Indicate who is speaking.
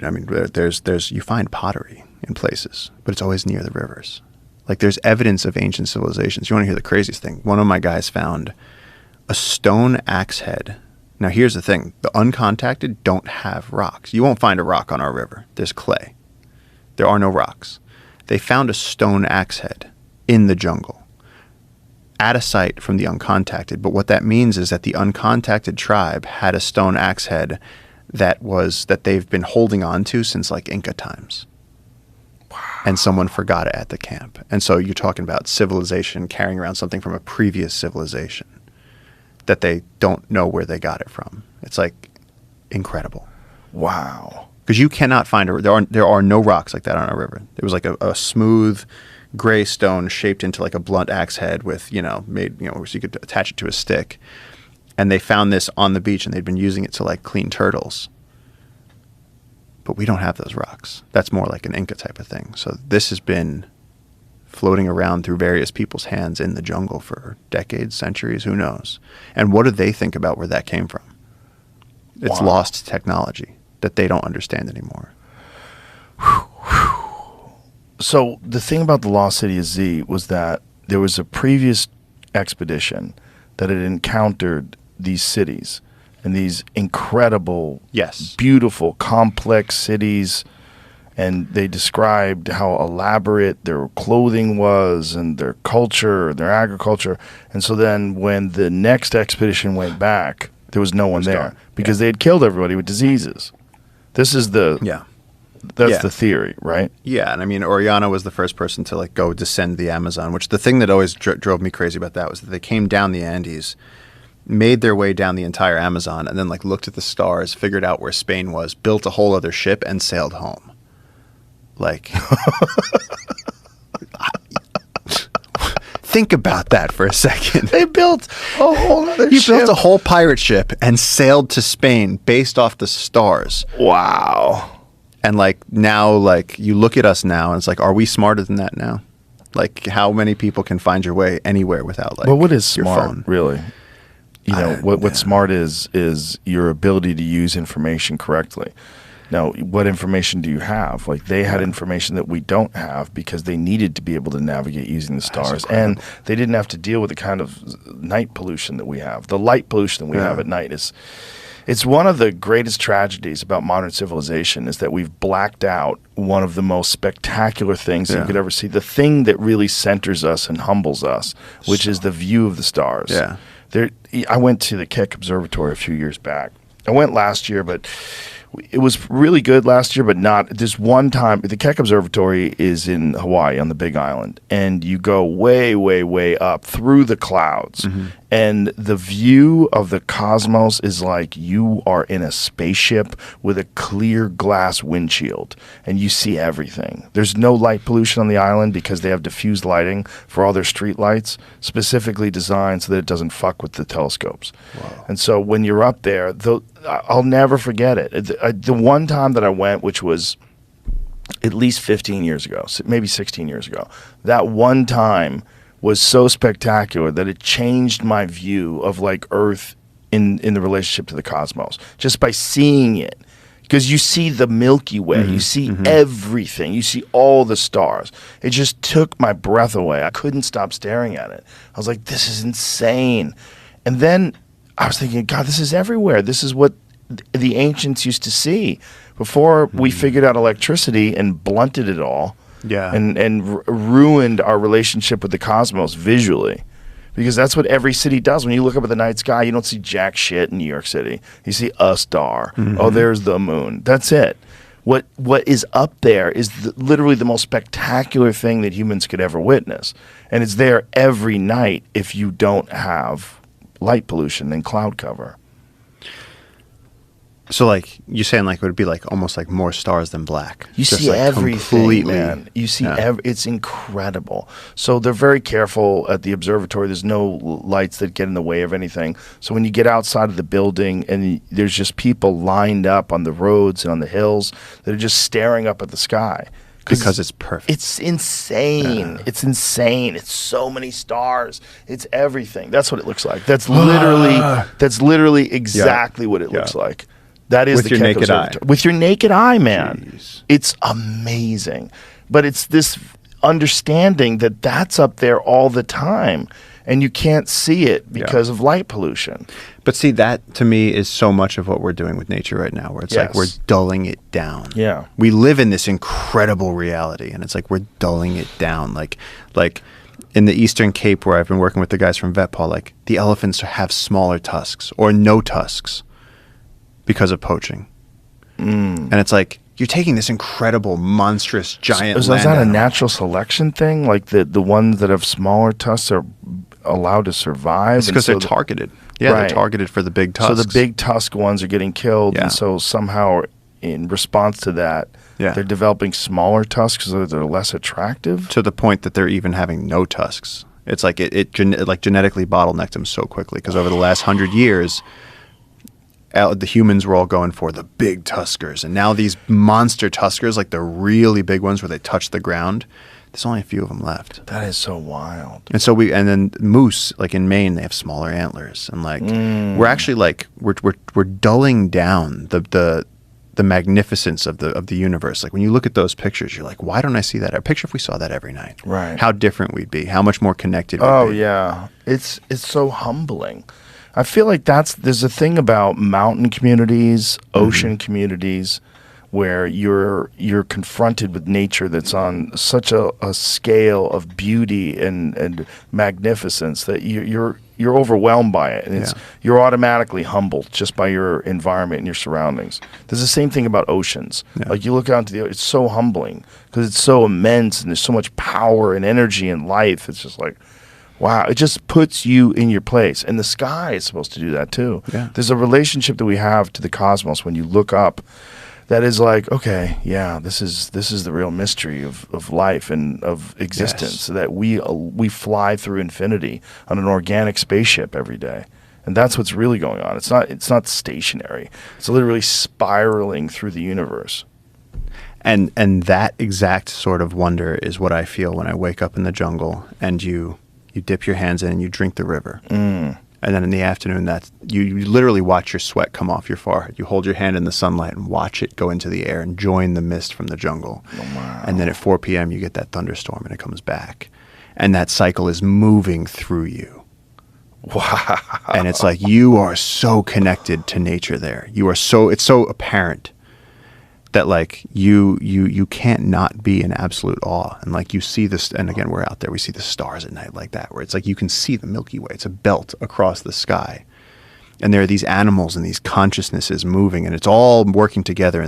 Speaker 1: I mean, there's you find pottery in places, but it's always near the rivers. Like there's evidence of ancient civilizations. You want to hear the craziest thing? One of my guys found a stone axe head. Now here's the thing: the uncontacted don't have rocks. You won't find a rock on our river. There's clay. There are no rocks. They found a stone axe head in the jungle at a site from the uncontacted. But what that means is that the uncontacted tribe had a stone axe head that they've been holding on to since like Inca times. Wow. And someone forgot it at the camp. And so you're talking about civilization carrying around something from a previous civilization that they don't know where they got it from. It's like incredible.
Speaker 2: Wow.
Speaker 1: Because you cannot find there are no rocks like that on our river. It was like a smooth gray stone shaped into like a blunt axe head with, made, so you could attach it to a stick. And they found this on the beach and they'd been using it to like clean turtles. But we don't have those rocks. That's more like an Inca type of thing. So this has been floating around through various people's hands in the jungle for decades, centuries, who knows? And what do they think about where that came from? It's lost technology that they don't understand anymore.
Speaker 2: So the thing about the Lost City of Z was that there was a previous expedition that had encountered these cities and these incredible, beautiful, complex cities. And they described how elaborate their clothing was and their culture, their agriculture. And so then when the next expedition went back, there was no one there because they had killed everybody with diseases. This is the the theory, right?
Speaker 1: Yeah, and I mean, Oriana was the first person to like go descend the Amazon, which the thing that always drove me crazy about that was that they came down the Andes, made their way down the entire Amazon, and then like looked at the stars, figured out where Spain was, built a whole other ship, and sailed home. Like, think about that for a second.
Speaker 2: They built a whole other ship.
Speaker 1: You built a whole pirate ship and sailed to Spain based off the stars.
Speaker 2: Wow.
Speaker 1: And like now, like you look at us now and it's like, are we smarter than that now? Like how many people can find your way anywhere without like
Speaker 2: what is
Speaker 1: your
Speaker 2: smart,
Speaker 1: phone?
Speaker 2: Really? What smart is your ability to use information correctly. Now, what information do you have? Like they had information that we don't have because they needed to be able to navigate using the stars. And they didn't have to deal with the kind of night pollution that we have. The light pollution that we have at night it's one of the greatest tragedies about modern civilization is that we've blacked out one of the most spectacular things that you could ever see. The thing that really centers us and humbles us, which is the view of the stars. Yeah. I went to the Keck Observatory a few years back. I went last year, but it was really good last year, but not this one time. The Keck Observatory is in Hawaii on the Big Island, and you go way, way, way up through the clouds. And the view of the cosmos is like you are in a spaceship with a clear glass windshield, and you see everything. There's no light pollution on the island because they have diffused lighting for all their street lights, specifically designed so that it doesn't fuck with the telescopes. Wow. And so when you're up there, I'll never forget it. The one time that I went, which was at least 15 years ago, maybe 16 years ago, that one time was so spectacular that it changed my view of like Earth in the relationship to the cosmos just by seeing it. Because you see the Milky Way, you see everything, you see all the stars. It just took my breath away. I couldn't stop staring at it. I was like, this is insane. And then I was thinking, God, this is everywhere. This is what the ancients used to see before we figured out electricity and blunted it all. Yeah, and ruined our relationship with the cosmos visually, because that's what every city does. When you look up at the night sky, you don't see jack shit in New York City. You see a star. Oh, there's the moon. That's it. What is up there is literally the most spectacular thing that humans could ever witness, and it's there every night if you don't have light pollution and cloud cover.
Speaker 1: So, like, you're saying, like, it would be, like, almost like more stars than black.
Speaker 2: You see like everything, man. You see it's incredible. So they're very careful at the observatory. There's no lights that get in the way of anything. So when you get outside of the building and there's just people lined up on the roads and on the hills that are just staring up at the sky.
Speaker 1: Because it's perfect.
Speaker 2: It's insane. It's insane. It's so many stars. It's everything. That's what it looks like. That's literally exactly what it looks like. That is
Speaker 1: with
Speaker 2: the
Speaker 1: your
Speaker 2: Kent
Speaker 1: naked eye.
Speaker 2: Observatory. With your naked eye, man.
Speaker 1: Jeez.
Speaker 2: It's amazing. But it's this understanding that that's up there all the time, and you can't see it because of light pollution.
Speaker 1: But see, that to me is so much of what we're doing with nature right now, where it's like we're dulling it down.
Speaker 2: Yeah.
Speaker 1: We live in this incredible reality, and it's like we're dulling it down. Like in the Eastern Cape, where I've been working with the guys from VetPaw, like the elephants have smaller tusks or no tusks because of poaching. And it's like, you're taking this incredible, monstrous, giant
Speaker 2: Is
Speaker 1: land
Speaker 2: that a
Speaker 1: animal.
Speaker 2: natural selection thing? Like the ones that have smaller tusks are allowed to survive?
Speaker 1: It's because they're targeted. Yeah, they're targeted for the big tusks.
Speaker 2: So the big tusk ones are getting killed,
Speaker 1: Yeah.
Speaker 2: and so somehow in response to that, they're developing smaller tusks so that they're less attractive?
Speaker 1: To the point that they're even having no tusks. It's like it genetically bottlenecked them so quickly because over the last 100 years, the humans were all going for the big tuskers, and now these monster tuskers, like the really big ones where they touch the ground, there's only a few of them left.
Speaker 2: That is so wild.
Speaker 1: And so and then moose, like in Maine, they have smaller antlers, and like we're actually like we're dulling down the magnificence of the universe. Like when you look at those pictures, you're like, why don't I see that? Picture if we saw that every night.
Speaker 2: Right.
Speaker 1: How different we'd be. How much more connected we'd be.
Speaker 2: Oh yeah, it's so humbling. I feel like there's a thing about mountain communities, ocean communities, where you're confronted with nature that's on such a scale of beauty and magnificence that you're overwhelmed by it, and you're automatically humbled just by your environment and your surroundings. There's the same thing about oceans. Like you look out into it's so humbling because it's so immense and there's so much power and energy and life. It's just like, wow, it just puts you in your place. And the sky is supposed to do that too.
Speaker 1: Yeah.
Speaker 2: There's a relationship that we have to the cosmos when you look up that is like, okay, yeah, this is the real mystery of life and of existence, that we fly through infinity on an organic spaceship every day. And that's what's really going on. It's not stationary. It's literally spiraling through the universe.
Speaker 1: And that exact sort of wonder is what I feel when I wake up in the jungle and you dip your hands in and you drink the river. And then in the afternoon, you literally watch your sweat come off your forehead. You hold your hand in the sunlight and watch it go into the air and join the mist from the jungle.
Speaker 2: Wow.
Speaker 1: And then at 4 p.m., you get that thunderstorm and it comes back. And that cycle is moving through you.
Speaker 2: Wow.
Speaker 1: And it's like you are so connected to nature there. It's so apparent that like you can't not be in absolute awe. And like you see this, and again, we're out there, we see the stars at night like that, where it's like you can see the Milky Way. It's a belt across the sky. And there are these animals and these consciousnesses moving, and it's all working together.